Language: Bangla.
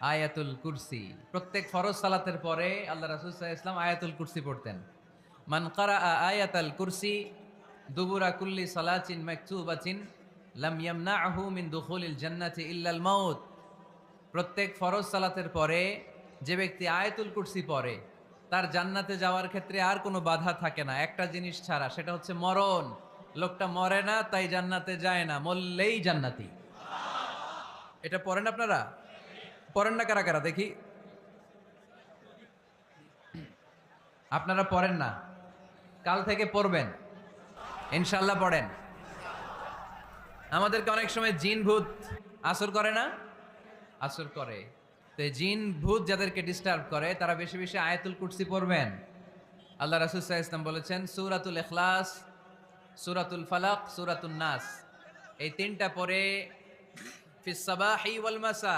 আয়াতুল কুরসি। প্রত্যেক ফরজ সালাতের পরে আল্লাহ রাসূল সাল্লাল্লাহু আলাইহি ওয়াসাল্লাম আয়াতুল কুরসি পড়তেন। মান ক্বারাআ আয়াতাল কুরসি দুবুরা কুল্লি সালাতিন মাকতুবাতিন লাম ইয়ামনাহু মিন দুখুলিল জান্নাতি ইল্লাল মাউত। প্রত্যেক ফরজ সালাতের পরে যে ব্যক্তি আয়াতুল কুরসি পড়ে তার জান্নাতে যাওয়ার ক্ষেত্রে আর কোনো বাধা থাকে না, একটা জিনিস ছাড়া, সেটা হচ্ছে মরণ। লোকটা মরে না তাই জান্নাতে যায় না, মরলেই জান্নাতি। এটা পড়েন আপনারা? পড়েন না কারা কারা দেখি? আপনারা পড়েন না, কাল থেকে পড়বেন ইনশাল্লাহ। পড়েন। আমাদেরকে অনেক সময় জিন ভূত আসর করে না? আসর করে। তো এই জিন ভূত যাদেরকে ডিস্টার্ব করে তারা বেশি বেশি আয়াতুল কুরসি পড়বেন। আল্লাহ রাসূল সাল্লাল্লাহু আলাইহি ওয়াসাল্লাম বলেছেন, সূরাতুল ইখলাস, সূরাতুল ফালাক, সূরাতুন নাস, এই তিনটা পরে ফিস সাবাহি ওয়াল মাসা